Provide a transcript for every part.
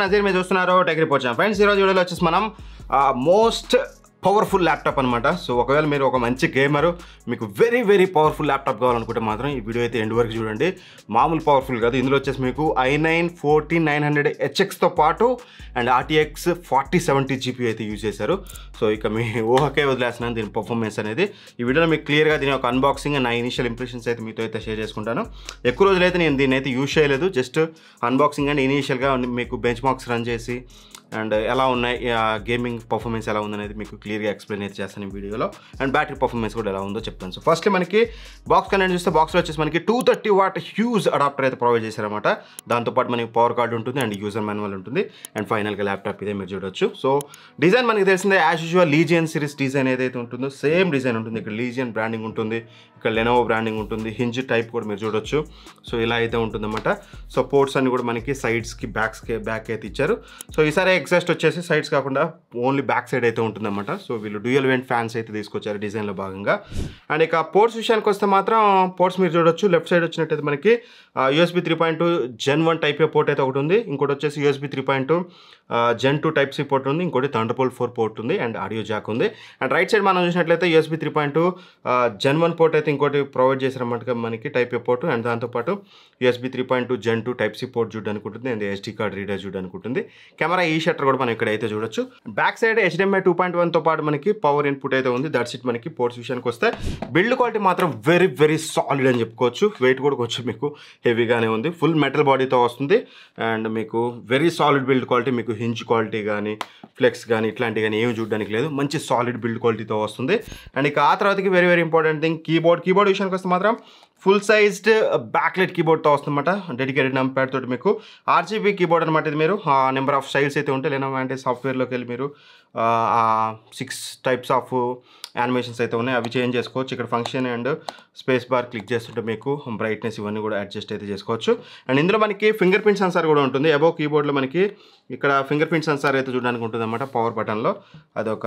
నజీర్ మీరు చూస్తున్నారు tech report channel. Friends ఈరోజు వీడియోలో వచ్చేసి మనం మోస్ట్ పవర్ఫుల్ ల్యాప్టాప్ అనమాట. సో ఒకవేళ మీరు ఒక మంచి గేమరు, మీకు వెరీ వెరీ పవర్ఫుల్ ల్యాప్టాప్ కావాలనుకుంటే మాత్రం ఈ వీడియో అయితే ఎండ్ వరకు చూడండి. మామూలు పవర్ఫుల్ కాదు. ఇందులో వచ్చేసి మీకు i9 14900HXతో పాటు అండ్ RTX 4070 GPU అయితే యూజ్ చేశారు. సో ఇక మీ ఊహకే వదిలేస్తున్నాను దీని పర్ఫార్మెన్స్ అనేది. ఈ వీడియోలో మీకు క్లియర్గా దీని ఒక అన్బాక్సింగ్ అండ్ నా ఇనిషియల్ ఇంప్రెషన్స్ అయితే మీతో అయితే షేర్ చేసుకుంటాను. ఎక్కువ రోజులైతే నేను దీన్ని అయితే యూజ్ చేయలేదు. జస్ట్ అన్బాక్సింగ్ అండ్ ఇనీషియల్గా మీకు బెంచ్ మార్క్స్ రన్ చేసి అండ్ ఎలా ఉన్నాయి గేమింగ్ పర్ఫార్మెన్స్ ఎలా ఉందనేది మీకు క్లియర్గా ఎక్స్ప్లెయిన్ అయితే చేస్తాను ఈ వీడియోలో. అండ్ బ్యాటరీ పర్ఫార్మెన్స్ కూడా ఎలా ఉందో చెప్తాను. సో ఫస్ట్లీ మనకి బాక్స్ కనెక్ట్ చూస్తే బాక్స్లో వచ్చేసి మనకి 230 వాట్ హ్యూజ్ అడాప్టర్ అయితే ప్రొవైడ్ చేశారన్నమాట. దాంతోపాటు మనకి పవర్ కార్డు ఉంటుంది అండ్ యూజర్ మాన్యువల్ ఉంటుంది. అండ్ ఫైనల్గా ల్యాప్టాప్ ఇదే మీరు చూడొచ్చు. సో డిజైన్ మనకి తెలిసిందే, as usual legion series design ఏదైతే ఉంటుందో సేమ్ డిజైన్ ఉంటుంది. ఇక్కడ లీజియన్ బ్రాండింగ్ ఉంటుంది, ఇక్కడ లెనోవో బ్రాండింగ్ ఉంటుంది. హింజ్ టైప్ కూడా మీరు చూడొచ్చు. సో ఇలా అయితే ఉంటుందన్నమాట. సో పోర్ట్స్ అన్ని కూడా మనకి సైడ్స్కి బ్యాక్ అయితే ఇచ్చారు. సో ఈసారి ఎగ్జాస్ట్ వచ్చేసి సైడ్స్ కాకుండా ఓన్లీ బ్యాక్ సైడ్ అయితే ఉంటుందన్నమాట. సో వీళ్ళు డ్యూయల్ వెంట్ ఫ్యాన్స్ అయితే తీసుకొచ్చారు డిజైన్లో భాగంగా. అండ్ ఇక పోర్ట్స్ విషయానికి వస్తే మాత్రం పోర్ట్స్ మీరు చూడొచ్చు. లెఫ్ట్ సైడ్ వచ్చినట్టయితే మనకి USB 3.2 Gen 1 type A port అయితే ఒకటి ఉంది. ఇంకోటి వచ్చేసి USB 3.2 Gen 2 type C port ఉంది. ఇంకోటి Thunderbolt 4 పోర్ట్ ఉంది అండ్ ఆడియో జాక్ ఉంది. అండ్ రైట్ సైడ్ మనం చూసినట్లయితే USB 3.2 Gen 1 పోర్ట్ అయితే ఇంకోటి ప్రొవైడ్ చేశారన్నమాట మనకి టైప్ ఏ పోర్ట్. అండ్ దాంతోపాటు USB 3.2 Gen 2 type C port చూడడానికి ఉంటుంది అండ్ SD కార్డ్ రీడర్ చూడడానికి ఉంటుంది. కెమెరా ఈ షట్టర్ కూడా మనం ఇక్కడ అయితే చూడొచ్చు. బ్యాక్ సైడ్ HDMI 2.1తో పాటు మనకి పవర్ ఇన్పుట్ అయితే ఉంది. దట్స్ ఇట్ మనకి పోర్ట్స్ విషయానికి వస్తే. బిల్డ్ క్వాలిటీ మాత్రం వెరీ వెరీ సాలిడ్ అని చెప్పుకోవచ్చు. వెయిట్ కూడా కొంచెం మీకు హెవీగానే ఉంది. ఫుల్ మెటల్ బాడీతో వస్తుంది అండ్ మీకు వెరీ సాలిడ్ బిల్డ్ క్వాలిటీ. మీకు హింజ్ క్వాలిటీ కానీ ఫ్లెక్స్ కానీ ఇట్లాంటివి కానీ ఏమి చూడడానికి లేదు. మంచి సాలిడ్ బిల్డ్ క్వాలిటీతో వస్తుంది. అండ్ ఇక ఆ తర్వాతకి very very important thing keyboard విషయానికి వస్తే మాత్రం ఫుల్ సైజ్డ్ బ్యాక్లెట్ కీబోర్డ్తో వస్తుందన్నమాట. డెడికేటెడ్ నంప్యాడ్ తోటి మీకు RGB కీబోర్డ్ అనమాట. ఇది మీరు నెంబర్ ఆఫ్ స్టైల్స్ అయితే ఉంటాయి. లేనో అంటే సాఫ్ట్వేర్లోకి వెళ్ళి మీరు 6 టైప్స్ ఆఫ్ యానిమేషన్స్ అయితే ఉన్నాయి, అవి చేంజ్ చేసుకోవచ్చు. ఇక్కడ function and space bar click చేస్తుంటే మీకు బ్రైట్నెస్ ఇవన్నీ కూడా అడ్జస్ట్ అయితే చేసుకోవచ్చు. అండ్ ఇందులో మనకి ఫింగర్ ప్రింట్ సెన్సార్ కూడా ఉంటుంది. అబోవ్ కీబోర్డ్లో మనకి ఇక్కడ ఫింగర్ ప్రింట్ సెన్సార్ అయితే చూడడానికి ఉంటుంది అన్నమాట పవర్ బటన్లో. అదొక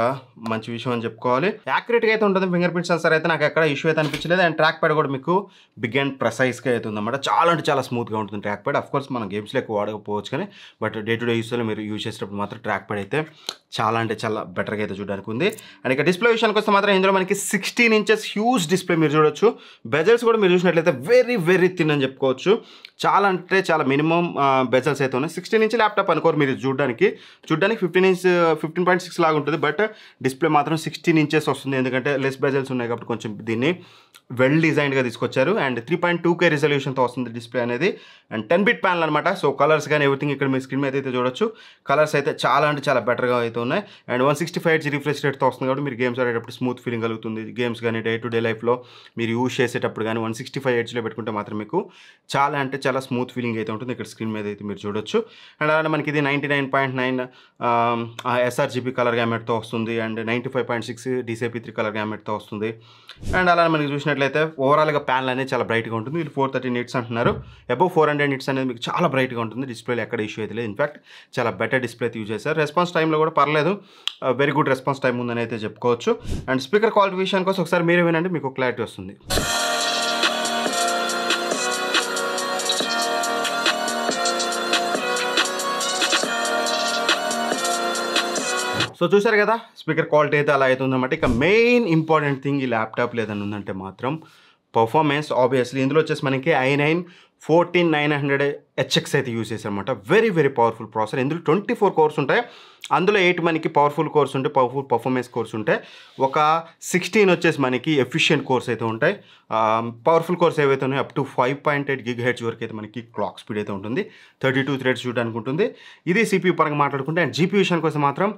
మంచి విషయం అని చెప్పుకోవాలి. యాక్యురేట్గా అయితే ఉంటుంది ఫింగర్ ప్రింట్ సెన్సార్ అయితే. నాకు ఎక్కడ ఇష్యూ అయితే అనిపించలేదు. అండ్ ట్రాక్ ప్యాడ్ కూడా మీకు బిగ్ అండ్ ప్రెసైజ్గా అయితే ఉందన్నమాట. చాలా అంటే చాలా స్మూత్గా ఉంటుంది ట్రాక్ ప్యాడ్. అఫ్కోర్స్ మనం గేమ్స్లో ఎక్కువ వాడకపోవచ్చు కానీ బట్ డే టు డే యూస్లో మీరు యూజ్ చేసేటప్పుడు మాత్రం ట్రాక్ ప్యాడ్ అయితే చాలా అంటే చాలా బెటర్గా అయితే చూడడానికి ఉంది. అండ్ ఇక డిస్ప్లే విషయానికి వస్తే మాత్రం ఇందులో మనకి 16 ఇంచెస్ హ్యూజ్ డిస్ప్లే మీరు చూడొచ్చు. బెజల్స్ కూడా మీరు చూసినట్లయితే వెరీ వెరీ థిన్ అని చెప్పుకోవచ్చు. చాలా అంటే చాలా మినిమం బెజల్స్ అయితే ఉన్నాయి. 16 ఇంచ్ ల్యాప్టాప్ అనుకోరు మీరు చూడడానికి 15.6 లాగా ఉంటుంది. బట్ డిస్ప్లే మాత్రం 16 ఇంచెస్ వస్తుంది. ఎందుకంటే లెస్ బెజల్స్ ఉన్నాయి కాబట్టి కొంచెం దీన్ని వెల్ డిజైన్డ్గా తీసుకొచ్చారు. అండ్ 3.2K రిజల్యూషన్తో వస్తుంది డిస్ప్లే అనేది. అండ్ 10-bit ప్యానల్ అనమాట. సో కలర్స్ కానీ ఎవ్రీథింగ్ ఇక్కడ మీ స్క్రీన్ మీద అయితే చూడొచ్చు. కలర్స్ అయితే చాలా అంటే చాలా బెటర్గా అయితే ఉన్నాయి. అండ్ 165Hz రిఫ్రెష్ రేట్తో వస్తుంది కాబట్టి మీరు గేమ్స్ ఆడేటప్పుడు స్మూత్ ఫీలింగ్ కలుగుతుంది. గేమ్స్ కానీ డే టు డే లైఫ్లో మీరు యూజ్ చేసేటప్పుడు కానీ 165Hzలో పెట్టుకుంటే మాత్రం మీకు చాలా అంటే చాలా స్మూత్ ఫీలింగ్ అయితే ఉంటుంది. ఇక్కడ స్క్రీన్ మీద అయితే మీరు చూడొచ్చు. అండ్ అలానే మనకి ఇది 99.9 sRGB కలర్ గ్యామెట్తో వస్తుంది. అండ్ 95.6 DCI-P3 కలర్ గ్యామెట్తో వస్తుంది. అండ్ అలానే మనకి చూసినట్లయితే ఓవరాల్గా ప్యానల్ అనేది చాలా బ్రైట్గా ఉంటుంది. వీళ్ళు 430 nits అంటున్నారు. అబౌవ్ 400 nits అనేది మీకు చాలా బ్రైట్గా ఉంటుంది. డిస్ప్లేలో ఎక్కడ ఇష్యూ అయితే లేదు. ఇన్ఫాక్ట్ చాలా బెటర్ డిస్ప్లే యూజ్ చేశారు. రెస్పాన్స్ టైంలో కూడా పర్లేదు, వెరీ గుడ్ రెస్పాన్స్ టైం ఉందని అయితే చెప్పుకోవచ్చు. అండ్ స్పీకర్ క్వాలిటీ విషయానికి కోసం ఒకసారి మీరే వినండి, మీకు క్లారిటీ వస్తుంది. సో చూసారు కదా స్పీకర్ క్వాలిటీ అయితే అలా అయితే ఉందన్నమాట. ఇక మెయిన్ ఇంపార్టెంట్ థింగ్ ఈ ల్యాప్టాప్ లేదని ఉందంటే మాత్రం పర్ఫార్మెన్స్. ఆబ్వియస్లీ ఇందులో వచ్చేసి మనకి i9 14900HX అయితే యూజ్ చేశారనమాట. Very very powerful processor. ఇందులో 24 కోర్స్ ఉంటాయి. అందులో 8 మనకి పవర్ఫుల్ కోర్స్ ఉంటాయి, పర్ఫార్మెన్స్ కోర్స్ ఉంటాయి. ఒక 16 వచ్చేసి మనకి ఎఫిషియెంట్ కోర్స్ అయితే ఉంటాయి. పవర్ఫుల్ కోర్స్ ఏవైతే ఉన్నాయో అప్ టు 5.8 GHz వరకు అయితే మనకి క్లాక్ స్పీడ్ అయితే ఉంటుంది. 32 థ్రెడ్స్ చూడడానికి ఉంటుంది. ఇది CPU పరంగా మాట్లాడుకుంటే. అండ్ GPU విషయానికి కోసం మాత్రం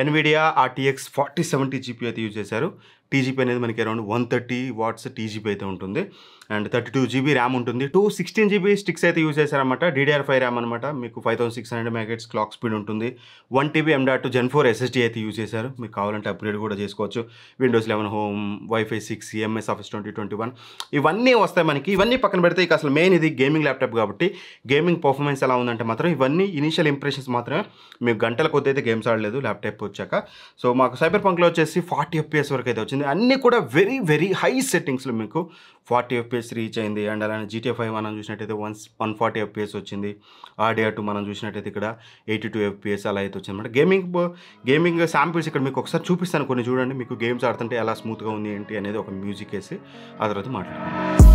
NVIDIA RTX 4070 GPU అయితే యూజ్ చేశారు. TGP అనేది మనకి అరౌండ్ 130 watts TGP అయితే ఉంటుంది. అండ్ 32 GB ర్యామ్ ఉంటుంది. 16 GB స్టిక్స్ అయితే యూజ్ చేశారన్నమాట. DDR5 ర్యామ్ అనమాట. మీకు 5600 MHz క్లాక్ స్పీడ్ ఉంటుంది. 1 TB M.2 Gen 4 SSD అయితే యూజ్ చేశారు. మీకు కావాలంటే అప్గ్రేడ్ కూడా చేసుకోవచ్చు. Windows 11 home, Wi-Fi 6, MS Office 2021 ఇవన్నీ వస్తాయి మనకి. ఇవన్నీ పక్కన పెడితే ఇక అసలు మెయిన్ ఇది గేమింగ్ ల్యాప్టాప్ కాబట్టి గేమింగ్ పర్ఫార్మెన్స్ ఎలా ఉందంటే మాత్రం ఇవన్నీ ఇనిషియల్ ఇంప్రెషన్స్ మాత్రమే. మీకు గంటల కొద్ది అయితే గేమ్స్ ఆడలేదు ల్యాప్టాప్ వచ్చాక. సో మాకు సైబర్ పంక్లో వచ్చేసి 40 FPS వరకు అయితే వచ్చింది. అన్నీ కూడా వెరీ వెరీ హై సెట్టింగ్స్లో మీకు 40 FPS రీచ్ అయింది. అండ్ అలానే GTA 5 మనం చూసినట్టు చూసినట్టయితే 140 FPS వచ్చింది. ఆడియో మనం చూసినట్టయితే ఇక్కడ 82 FPS అలా అయితే వచ్చింది అనమాట. గేమింగ్ శాంపిల్స్ ఇక్కడ మీకు ఒకసారి చూపిస్తాను, కొన్ని చూడండి. మీకు గేమ్స్ ఆడుతుంటే ఎలా స్మూత్గా ఉంది ఏంటి అనేది ఒక మ్యూజిక్ వేసి ఆ తర్వాత మాట్లాడుకుందాం.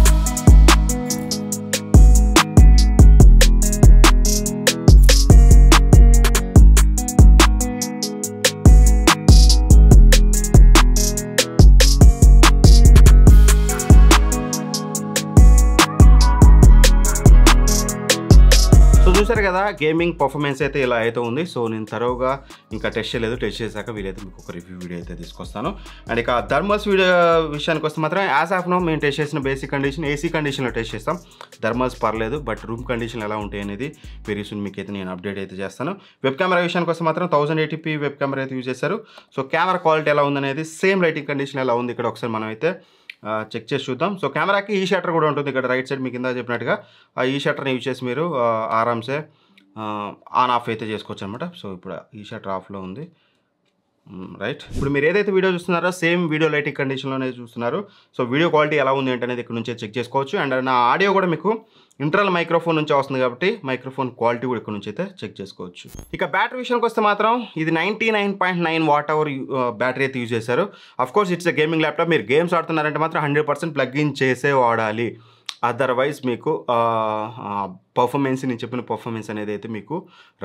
చూసారు కదా, గేమింగ్ పర్ఫార్మెన్స్ అయితే ఇలా అయితే ఉంది. సో నేను తరోగా ఇంకా టెస్ట్ చేయలేదు, టెస్ట్ చేశాక వీలైతే మీకు ఒక రివ్యూ వీడియో అయితే తీసుకొస్తాను. అండ్ ఇక థర్మల్స్ వీడియో విషయానికి వస్తే మాత్రం యాజ్ ఆఫ్ నో మేము టెస్ట్ చేసిన బేసిక్ కండిషన్ ఏసీ కండిషన్లో టెస్ట్ చేస్తాం. థర్మల్స్ పర్లేదు, బట్ రూమ్ కండిషన్ ఎలా ఉంటాయి అనేది వెరీ సూన్ మీకు అయితే నేను అప్డేట్ అయితే చేస్తాను. వెబ్ కెమెరా విషయానికి వస్తే మాత్రం 1080p వెబ్ కెమెరా అయితే యూజ్ చేశారు. సో కెమెరా క్వాలిటీ ఎలా ఉందనేది సేమ్ లైటింగ్ కండిషన్ ఎలా ఉంది ఇక్కడ ఒకసారి మనం అయితే చెక్ చేసి చూద్దాం. సో కెమెరాకి ఈ షట్టర్ కూడా ఉంటుంది ఇక్కడ రైట్ సైడ్, మీకు కింద చెప్పినట్టుగా ఆ ఈ షట్టర్ని యూజ్ చేసి మీరు ఆరామ్సే ఆన్ ఆఫ్ అయితే చేసుకోవచ్చు అనమాట. సో ఇప్పుడు ఈ షట్టర్ ఆఫ్లో ఉంది, రైట్. ఇప్పుడు మీరు ఏదైతే వీడియో చూస్తున్నారో సేమ్ వీడియో లైటింగ్ కండిషన్లోనే చూస్తున్నారు. సో వీడియో క్వాలిటీ ఎలా ఉంది ఏంటనేది ఇక్కడ నుంచే చెక్ చేసుకోవచ్చు. అండ్ నా ఆడియో కూడా మీకు ఇంటర్నల్ మైక్రోఫోన్ నుంచి వస్తుంది కాబట్టి మైక్రోఫోన్ క్వాలిటీ కూడా ఇక్కడ నుంచి అయితే చెక్ చేసుకోవచ్చు. ఇక బ్యాటరీ విషయానికి వస్తే మాత్రం ఇది 99.9 వాట్-అవర్ బ్యాటరీ అయితే యూజ్ చేశారు. Of course it's a gaming laptop. మీరు గేమ్స్ ఆడుతున్నారంటే మాత్రం 100% ప్లగ్ ఇన్ చేసే వాడాలి. అదర్వైజ్ మీకు పర్ఫార్మెన్స్, నేను చెప్పిన పర్ఫార్మెన్స్ అనేది అయితే మీకు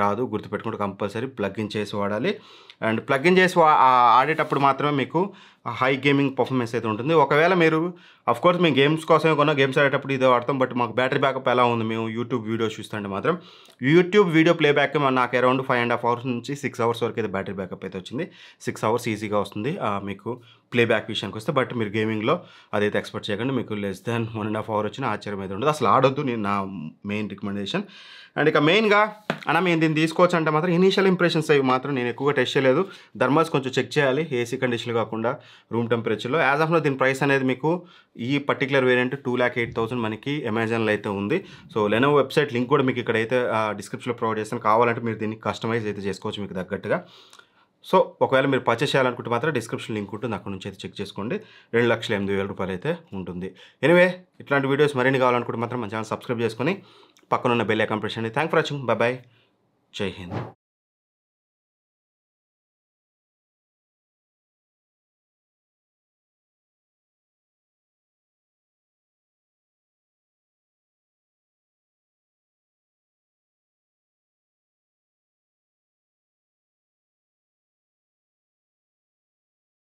రాదు. గుర్తుపెట్టుకుంటే కంపల్సరీ ప్లగ్ ఇన్ చేసి వాడాలి. అండ్ ప్లగ్ ఇన్ చేసి ఆడేటప్పుడు మాత్రమే మీకు హై గేమింగ్ పర్ఫార్మెన్స్ అయితే ఉంటుంది. ఒకవేళ మీరు అఫ్కోర్స్ మేము గేమ్స్ కోసమే కొన్నా, గేమ్స్ ఆడేటప్పుడు ఇదే వాడతాం. బట్ మాకు బ్యాటరీ బ్యాకప్ ఎలా ఉంది, మేము యూట్యూబ్ వీడియోస్ చూస్తుంటే మాత్రం యూట్యూబ్ వీడియో ప్లేబ్యాక్ నాకు అరౌండ్ 5.5 hours నుంచి 6 hours వరకు అయితే బ్యాటరీ బ్యాకప్ అయితే వచ్చింది. 6 hours ఈజీగా వస్తుంది మీకు ప్లేబ్యాక్ విషయానికి వస్తే. బట్ మీరు గేమింగ్లో అదైతే ఎక్స్పెక్ట్ చేయకండి. మీకు లెస్ దాన్ 1.5 hour వచ్చిన ఆశ్చర్యం అయితే ఉండదు. అసలు ఆడొద్దు, నేను నా మెయిన్ రికమెండేషన్. అండ్ ఇక మెయిన్గా మేము దీన్ని తీసుకోవచ్చు అంటే మాత్రం ఇనీషియల్ ఇంప్రెషన్స్ అవి మాత్రం నేను ఎక్కువగా టెస్ట్ చేయలేదు. థర్మల్స్ కొంచెం చెక్ చేయాలి, ఏసీ కండిషన్లు కాకుండా రూమ్ టెంపరేచర్లో. యాజ్ ఆఫ్ నో దీని ప్రైస్ అనేది మీకు ఈ పర్టికులర్ వేరియంట్ 2,08,000 మనకి అమెజాన్లో అయితే ఉంది. సో లెనోవో వెబ్సైట్ లింక్ కూడా మీకు ఇక్కడైతే డిస్క్రిప్షన్లో ప్రొవైడ్ చేస్తాను. కావాలంటే మీరు దీన్ని కస్టమైజ్ అయితే చేసుకోవచ్చు మీకు తగ్గట్టుగా. సో ఒకవేళ మీరు పర్చేస్ చేయాలనుకుంటే మాత్రం డిస్క్రిప్షన్ లింక్ ఉంటుంది, అక్కడ నుంచి అయితే చెక్ చేసుకోండి. 2,08,000 రూపాయలు అయితే ఉంటుంది. ఎనివే ఇట్లాంటి వీడియోస్ మరిన్ని కావాలనుకుంటే మాత్రం మన ఛానల్ సబ్స్క్రైబ్ చేసుకొని పక్కన ఉన్న బెల్ ఐకాన్ ప్రెస్ చేయండి. Thank for watching. బాయ్. జై హింద్.